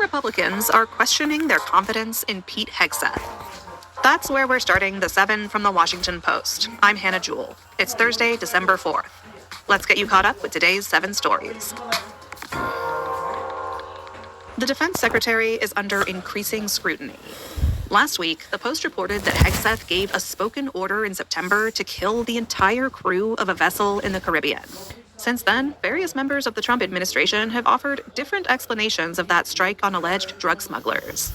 Republicans are questioning their confidence in Pete Hegseth. That's where we're starting the 7 from the Washington Post. I'm Hannah Jewell. It's Thursday, December 4th. Let's get you caught up with today's 7 stories. The Defense Secretary is under increasing scrutiny. Last week, the Post reported that Hegseth gave a spoken order in September to kill the entire crew of a vessel in the Caribbean. Since then, various members of the Trump administration have offered different explanations of that strike on alleged drug smugglers.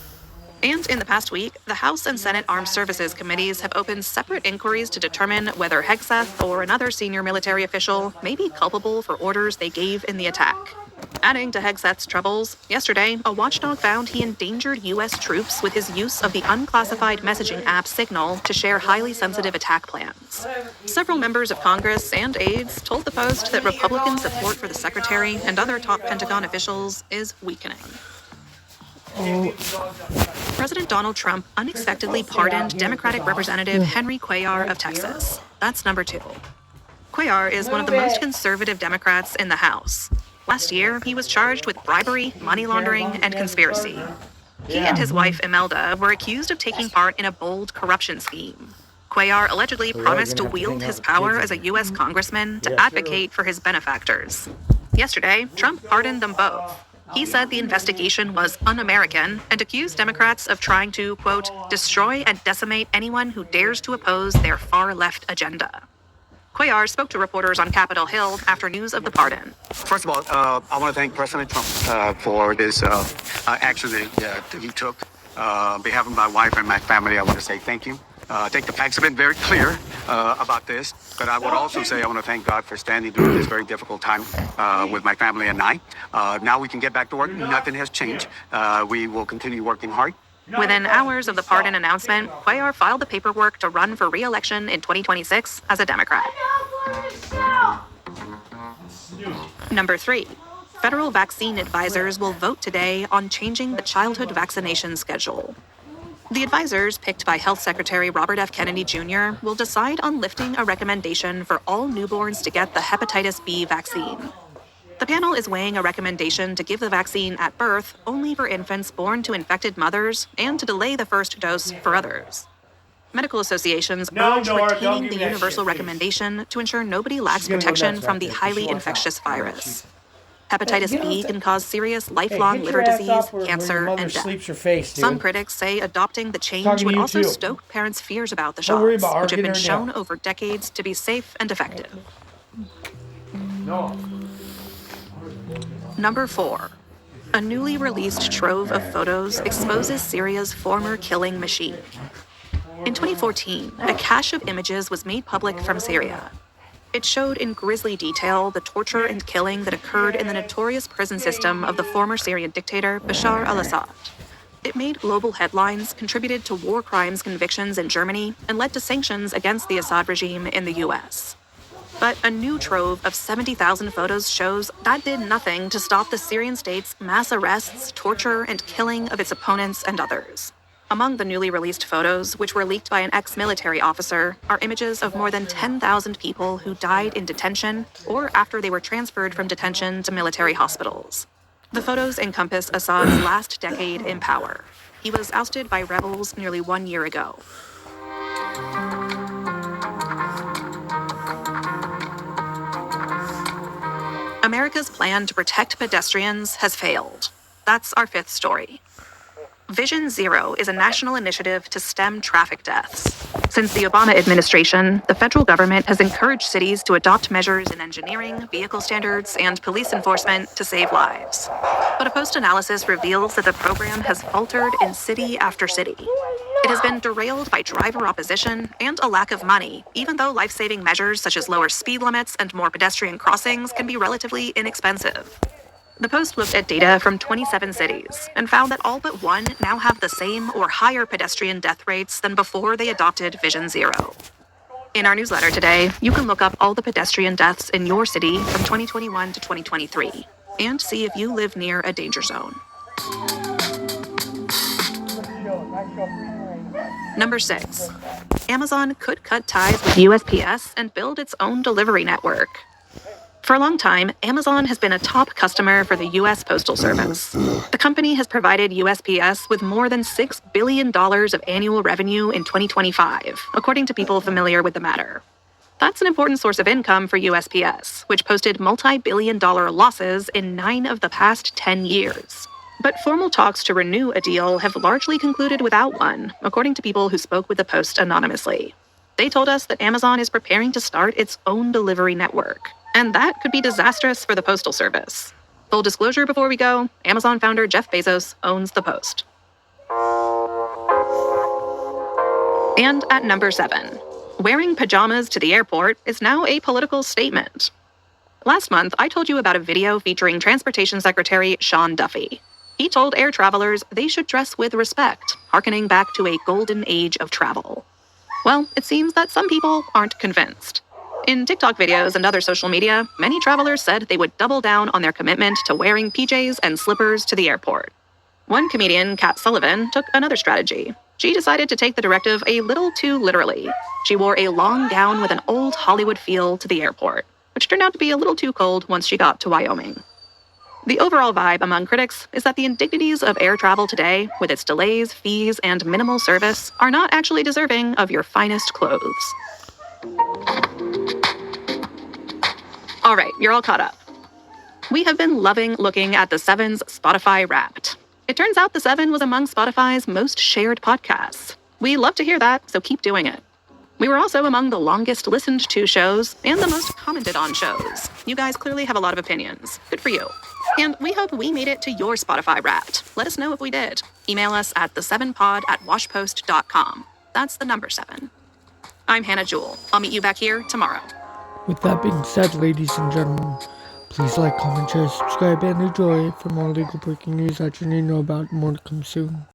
And in the past week, the House and Senate Armed Services Committees have opened separate inquiries to determine whether Hegseth or another senior military official may be culpable for orders they gave in the attack. Adding to Hegseth's troubles, yesterday, a watchdog found he endangered U.S. troops with his use of the unclassified messaging app Signal to share highly sensitive attack plans. Several members of Congress and aides told the Post that Republican support for the secretary and other top Pentagon officials is weakening. President Donald Trump unexpectedly pardoned Democratic Representative Henry Cuellar of Texas. That's number 2. Cuellar is one of the most conservative Democrats in the House. Last year, he was charged with bribery, money laundering, and conspiracy. He and his wife, Imelda, were accused of taking part in a bold corruption scheme. Cuellar allegedly promised to wield his power as a U.S. congressman to advocate for his benefactors. Yesterday, Trump pardoned them both. He said the investigation was un-American and accused Democrats of trying to, quote, destroy and decimate anyone who dares to oppose their far-left agenda. Cuellar spoke to reporters on Capitol Hill after news of the pardon. First of all, I want to thank President Trump for this action that he took. On behalf of my wife and my family, I want to say thank you. I think the facts have been very clear about this, but I would also say I want to thank God for standing during this very difficult time with my family and I. Now we can get back to work. Nothing has changed. We will continue working hard. Within hours of the pardon announcement, Cuellar filed the paperwork to run for re-election in 2026 as a Democrat. Number 3. Federal vaccine advisors will vote today on changing the childhood vaccination schedule. The advisors, picked by Health Secretary Robert F. Kennedy Jr., will decide on lifting a recommendation for all newborns to get the hepatitis B vaccine. The panel is weighing a recommendation to give the vaccine at birth only for infants born to infected mothers and to delay the first dose for others. Medical associations urge retaining the universal recommendation to ensure nobody lacks protection from the highly infectious virus. Hepatitis B can cause serious lifelong liver disease, cancer, and death. Some critics say adopting the change would also stoke parents' fears about the shots, which have been shown over decades to be safe and effective. Number 4. A newly released trove of photos exposes Syria's former killing machine. In 2014, a cache of images was made public from Syria. It showed in grisly detail the torture and killing that occurred in the notorious prison system of the former Syrian dictator Bashar al-Assad. It made global headlines, contributed to war crimes convictions in Germany, and led to sanctions against the Assad regime in the U.S. But a new trove of 70,000 photos shows that did nothing to stop the Syrian state's mass arrests, torture, and killing of its opponents and others. Among the newly released photos, which were leaked by an ex-military officer, are images of more than 10,000 people who died in detention or after they were transferred from detention to military hospitals. The photos encompass Assad's last decade in power. He was ousted by rebels nearly 1 year ago. America's plan to protect pedestrians has failed. That's our 5th story. Vision Zero is a national initiative to stem traffic deaths. Since the Obama administration, the federal government has encouraged cities to adopt measures in engineering, vehicle standards, and police enforcement to save lives. But a post-analysis reveals that the program has faltered in city after city. It has been derailed by driver opposition and a lack of money, even though life-saving measures such as lower speed limits and more pedestrian crossings can be relatively inexpensive. The Post looked at data from 27 cities and found that all but one now have the same or higher pedestrian death rates than before they adopted Vision Zero. In our newsletter today, you can look up all the pedestrian deaths in your city from 2021 to 2023 and see if you live near a danger zone. Number 6. Amazon could cut ties with USPS and build its own delivery network. For a long time, Amazon has been a top customer for the U.S. Postal Service. The company has provided USPS with more than $6 billion of annual revenue in 2025, according to people familiar with the matter. That's an important source of income for USPS, which posted multi-billion-dollar losses in 9 of the past 10 years. But formal talks to renew a deal have largely concluded without one, according to people who spoke with the Post anonymously. They told us that Amazon is preparing to start its own delivery network, and that could be disastrous for the Postal Service. Full disclosure before we go, Amazon founder Jeff Bezos owns the Post. And at number 7, wearing pajamas to the airport is now a political statement. Last month, I told you about a video featuring Transportation Secretary Sean Duffy. He told air travelers they should dress with respect, hearkening back to a golden age of travel. Well, it seems that some people aren't convinced. In TikTok videos and other social media, many travelers said they would double down on their commitment to wearing PJs and slippers to the airport. One comedian, Kat Sullivan, took another strategy. She decided to take the directive a little too literally. She wore a long gown with an old Hollywood feel to the airport, which turned out to be a little too cold once she got to Wyoming. The overall vibe among critics is that the indignities of air travel today, with its delays, fees, and minimal service, are not actually deserving of your finest clothes. All right, you're all caught up. We have been loving looking at the Seven's Spotify Wrapped. It turns out the Seven was among Spotify's most shared podcasts. We love to hear that, so keep doing it. We were also among the longest listened to shows and the most commented on shows. You guys clearly have a lot of opinions. Good for you. And we hope we made it to your Spotify Wrapped. Let us know if we did. Email us at the7pod@washpost.com. That's the number 7. I'm Hannah Jewell. I'll meet you back here tomorrow. With that being said, ladies and gentlemen, please like, comment, share, subscribe, and enjoy. For more legal breaking news that you need to know about, more to come soon.